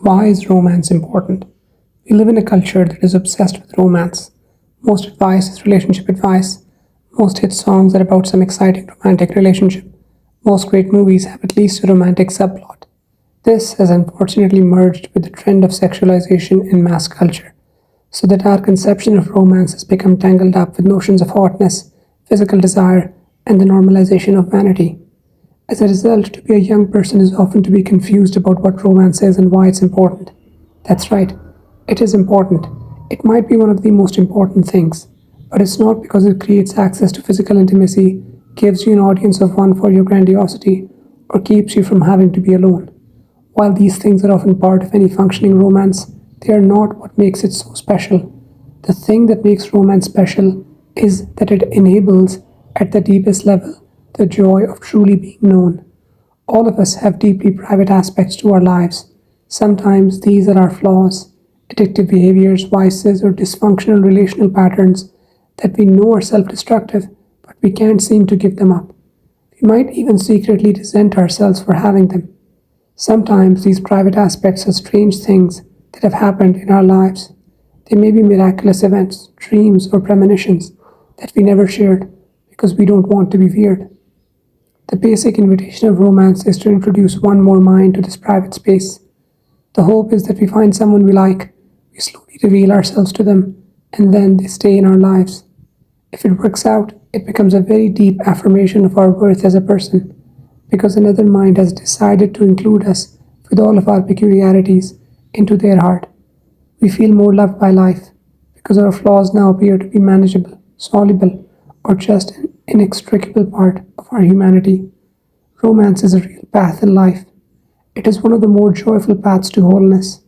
Why is romance important? We live in a culture that is obsessed with romance. Most advice is relationship advice. Most hit songs are about some exciting romantic relationship. Most great movies have at least a romantic subplot. This has unfortunately merged with the trend of sexualization in mass culture, so that our conception of romance has become tangled up with notions of hotness, physical desire, and the normalization of vanity. As a result, to be a young person is often to be confused about what romance is and why it's important. That's right, it is important. It might be one of the most important things, but it's not because it creates access to physical intimacy, gives you an audience of one for your grandiosity, or keeps you from having to be alone. While these things are often part of any functioning romance, they are not what makes it so special. The thing that makes romance special is that it enables, at the deepest level, the joy of truly being known. All of us have deeply private aspects to our lives. Sometimes these are our flaws, addictive behaviors, vices, or dysfunctional relational patterns that we know are self destructive, but we can't seem to give them up. We might even secretly resent ourselves for having them. Sometimes these private aspects are strange things that have happened in our lives. They may be miraculous events, dreams, or premonitions that we never shared because we don't want to be weird. The basic invitation of romance is to introduce one more mind to this private space. The hope is that we find someone we like, we slowly reveal ourselves to them, and then they stay in our lives. If it works out, it becomes a very deep affirmation of our worth as a person, because another mind has decided to include us with all of our peculiarities into their heart. We feel more loved by life because our flaws now appear to be manageable, soluble, or just an inextricable part of our humanity. Romance is a real path in life. It is one of the more joyful paths to wholeness.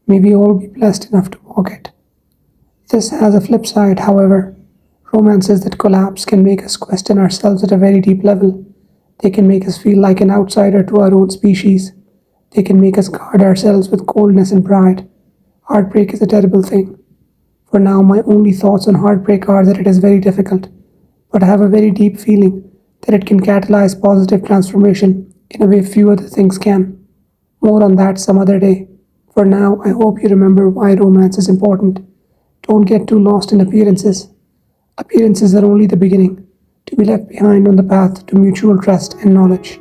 May we all be blessed enough to walk it. This has a flip side, however. Romances that collapse can make us question ourselves at a very deep level. They can make us feel like an outsider to our own species. They can make us guard ourselves with coldness and pride. Heartbreak is a terrible thing. For now, my only thoughts on heartbreak are that it is very difficult, but I have a very deep feeling that it can catalyze positive transformation in a way few other things can. More on that some other day. For now, I hope you remember why romance is important. Don't get too lost in appearances. Appearances are only the beginning, to be left behind on the path to mutual trust and knowledge.